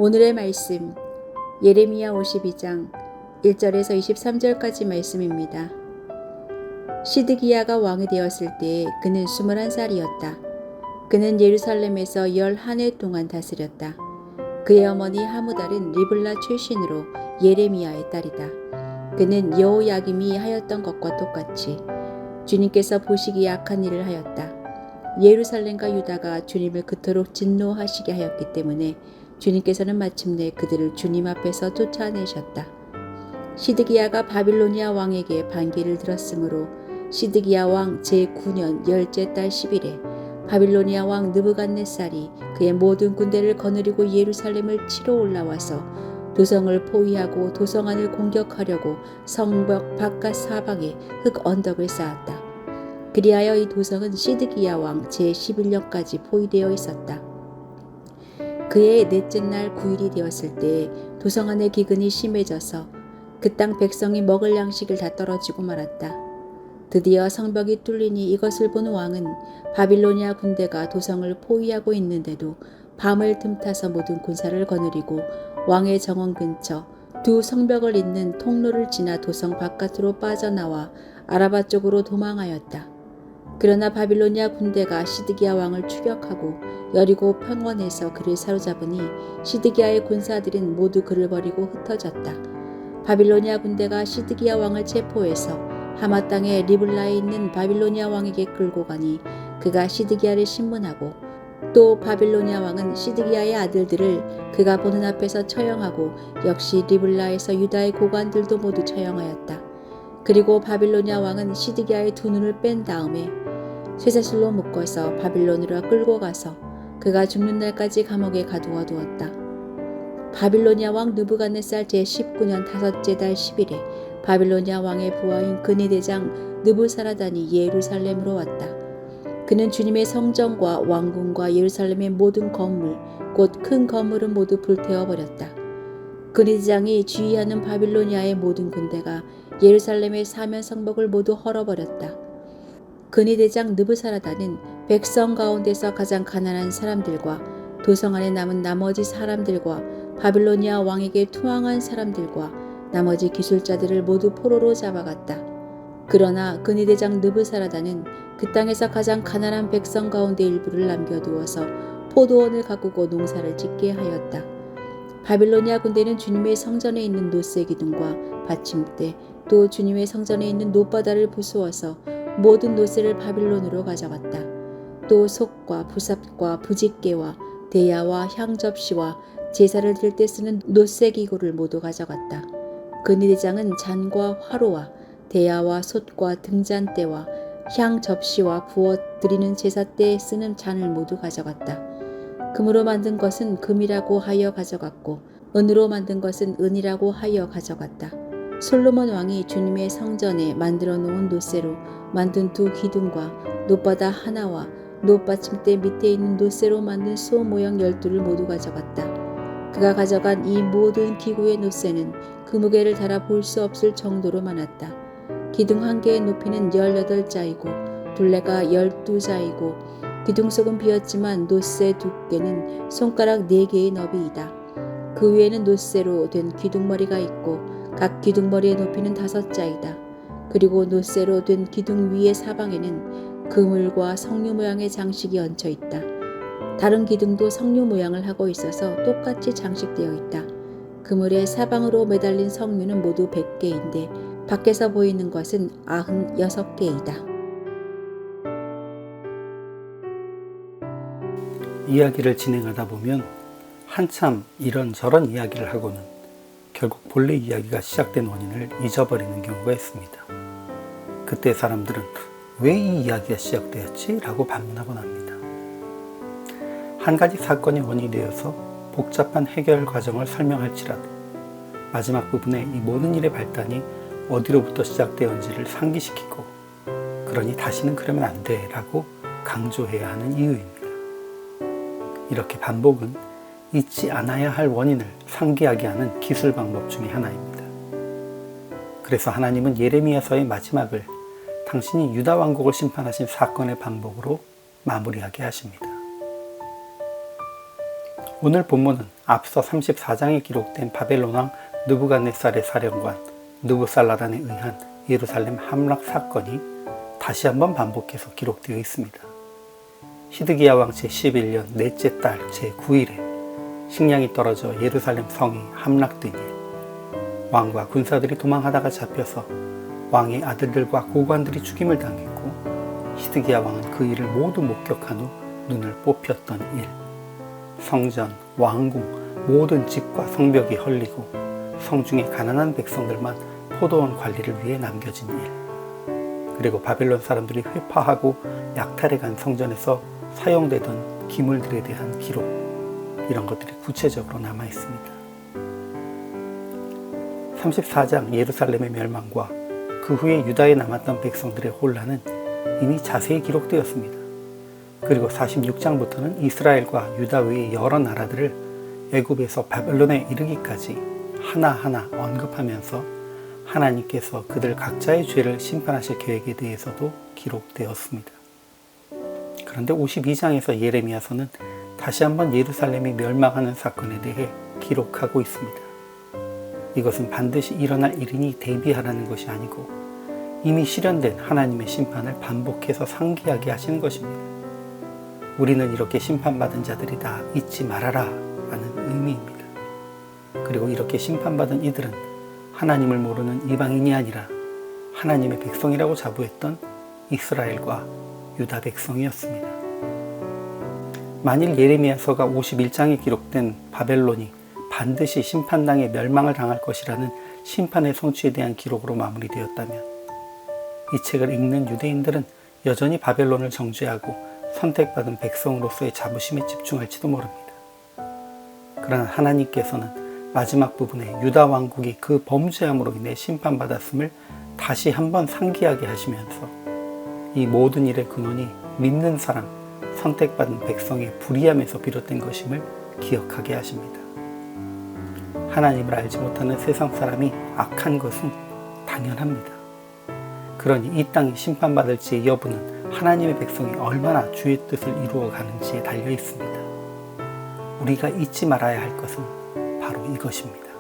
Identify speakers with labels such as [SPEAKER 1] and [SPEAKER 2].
[SPEAKER 1] 오늘의 말씀 예레미야 52장 1절에서 23절까지 말씀입니다. 시드기야가 왕이 되었을 때 그는 21살이었다. 그는 예루살렘에서 11해 동안 다스렸다. 그의 어머니 하무달은 리블라 출신으로 예레미야의 딸이다. 그는 여호야김이 하였던 것과 똑같이 주님께서 보시기에 악한 일을 하였다. 예루살렘과 유다가 주님을 그토록 진노하시게 하였기 때문에 주님께서는 마침내 그들을 주님 앞에서 쫓아내셨다. 시드기야가 바빌로니아 왕에게 반기를 들었으므로 시드기야 왕 제9년 10째 달 10일에 바빌로니아 왕 느부갓네살이 그의 모든 군대를 거느리고 예루살렘을 치러 올라와서 도성을 포위하고 도성 안을 공격하려고 성벽 바깥 사방에 흙 언덕을 쌓았다. 그리하여 이 도성은 시드기야 왕 제11년까지 포위되어 있었다. 그의 넷째 날 9일이 되었을 때 도성 안의 기근이 심해져서 그 땅 백성이 먹을 양식을 다 떨어지고 말았다. 드디어 성벽이 뚫리니 이것을 본 왕은 바빌로니아 군대가 도성을 포위하고 있는데도 밤을 틈타서 모든 군사를 거느리고 왕의 정원 근처 두 성벽을 잇는 통로를 지나 도성 바깥으로 빠져나와 아라바 쪽으로 도망하였다. 그러나 바빌로니아 군대가 시드기야 왕을 추격하고 여리고 평원에서 그를 사로잡으니 시드기야의 군사들은 모두 그를 버리고 흩어졌다. 바빌로니아 군대가 시드기야 왕을 체포해서 하마 땅의 리블라에 있는 바빌로니아 왕에게 끌고 가니 그가 시드기야를 신문하고 또 바빌로니아 왕은 시드기야의 아들들을 그가 보는 앞에서 처형하고 역시 리블라에서 유다의 고관들도 모두 처형하였다. 그리고 바빌로니아 왕은 시드기야의 두 눈을 뺀 다음에 쇠사슬로 묶어서 바빌론으로 끌고 가서 그가 죽는 날까지 감옥에 가두어 두었다. 바빌로니아 왕 느부갓네살 제19년 5째 달 10일에 바빌로니아 왕의 부하인 근위대장 느부사라단이 예루살렘으로 왔다. 그는 주님의 성전과 왕궁과 예루살렘의 모든 건물, 곧 큰 건물은 모두 불태워버렸다. 근위대장이 지휘하는 바빌로니아의 모든 군대가 예루살렘의 사면 성벽을 모두 헐어버렸다. 근위대장 느부사라단은 백성 가운데서 가장 가난한 사람들과 도성 안에 남은 나머지 사람들과 바빌로니아 왕에게 투항한 사람들과 나머지 기술자들을 모두 포로로 잡아갔다. 그러나 근위대장 느부사라단은 그 땅에서 가장 가난한 백성 가운데 일부를 남겨두어서 포도원을 가꾸고 농사를 짓게 하였다. 바빌로니아 군대는 주님의 성전에 있는 노새 기둥과 받침대 또 주님의 성전에 있는 놋바다를 부수어서 모든 노새를 바빌론으로 가져갔다. 또 속과 부삽과 부집개와 대야와 향접시와 제사를 드릴 때 쓰는 노새 기구를 모두 가져갔다. 근위대장은 잔과 화로와 대야와 솥과 등잔대와 향접시와 부어 드리는 제사 때 쓰는 잔을 모두 가져갔다. 금으로 만든 것은 금이라고 하여 가져갔고 은으로 만든 것은 은이라고 하여 가져갔다. 솔로몬 왕이 주님의 성전에 만들어 놓은 노새로 만든 두 기둥과 놋바다 하나와 놋받침대 밑에 있는 노새로 만든 소 모형 12를 모두 가져갔다. 그가 가져간 이 모든 기구의 노새는 그 무게를 달아 볼 수 없을 정도로 많았다. 기둥 한 개의 높이는 18자이고 둘레가 12자이고 기둥 속은 비었지만 노새 두께는 손가락 4개의 너비이다. 그 위에는 노새로 된 기둥머리가 있고 각 기둥머리의 높이는 5자이다. 그리고 노새로 된 기둥 위의 사방에는 그물과 석류 모양의 장식이 얹혀 있다. 다른 기둥도 석류 모양을 하고 있어서 똑같이 장식되어 있다. 그물의 사방으로 매달린 석류는 모두 100개인데 밖에서 보이는 것은 96개이다.
[SPEAKER 2] 이야기를 진행하다 보면 한참 이런저런 이야기를 하고는 결국 본래 이야기가 시작된 원인을 잊어버리는 경우가 있습니다. 그때 사람들은 왜 이 이야기가 시작되었지? 라고 반문하곤 합니다. 한 가지 사건이 원인이 되어서 복잡한 해결 과정을 설명할지라도 마지막 부분에 이 모든 일의 발단이 어디로부터 시작되었는지를 상기시키고 그러니 다시는 그러면 안 돼 라고 강조해야 하는 이유입니다. 이렇게 반복은 잊지 않아야 할 원인을 상기하게 하는 기술 방법 중에 하나입니다. 그래서 하나님은 예레미야서의 마지막을 당신이 유다 왕국을 심판하신 사건의 반복으로 마무리하게 하십니다. 오늘 본문은 앞서 34장에 기록된 바벨론 왕 느부갓네살의 사령관 느부살라단에 의한 예루살렘 함락 사건이 다시 한번 반복해서 기록되어 있습니다. 시드기야 왕 제11년 넷째 달 제9일에 식량이 떨어져 예루살렘 성이 함락된 일, 왕과 군사들이 도망하다가 잡혀서 왕의 아들들과 고관들이 죽임을 당했고 시드기야 왕은 그 일을 모두 목격한 후 눈을 뽑혔던 일, 성전, 왕궁, 모든 집과 성벽이 헐리고 성중의 가난한 백성들만 포도원 관리를 위해 남겨진 일, 그리고 바벨론 사람들이 회파하고 약탈해간 성전에서 사용되던 기물들에 대한 기록, 이런 것들이 구체적으로 남아 있습니다. 34장 예루살렘의 멸망과 그 후에 유다에 남았던 백성들의 혼란은 이미 자세히 기록되었습니다. 그리고 46장부터는 이스라엘과 유다 외의 여러 나라들을 애굽에서 바벨론에 이르기까지 하나하나 언급하면서 하나님께서 그들 각자의 죄를 심판하실 계획에 대해서도 기록되었습니다. 그런데 52장에서 예레미야서는 다시 한번 예루살렘이 멸망하는 사건에 대해 기록하고 있습니다. 이것은 반드시 일어날 일이니 대비하라는 것이 아니고 이미 실현된 하나님의 심판을 반복해서 상기하게 하시는 것입니다. 우리는 이렇게 심판받은 자들이다, 잊지 말아라 라는 의미입니다. 그리고 이렇게 심판받은 이들은 하나님을 모르는 이방인이 아니라 하나님의 백성이라고 자부했던 이스라엘과 유다 백성이었습니다. 만일 예레미야서가 51장에 기록된 바벨론이 반드시 심판당에 멸망을 당할 것이라는 심판의 성취에 대한 기록으로 마무리되었다면 이 책을 읽는 유대인들은 여전히 바벨론을 정죄하고 선택받은 백성으로서의 자부심에 집중할지도 모릅니다. 그러나 하나님께서는 마지막 부분에 유다 왕국이 그 범죄함으로 인해 심판받았음을 다시 한번 상기하게 하시면서 이 모든 일의 근원이 믿는 사람, 선택받은 백성의 불의함에서 비롯된 것임을 기억하게 하십니다. 하나님을 알지 못하는 세상 사람이 악한 것은 당연합니다. 그러니 이 땅이 심판받을지의 여부는 하나님의 백성이 얼마나 주의 뜻을 이루어가는지에 달려 있습니다. 우리가 잊지 말아야 할 것은 바로 이것입니다.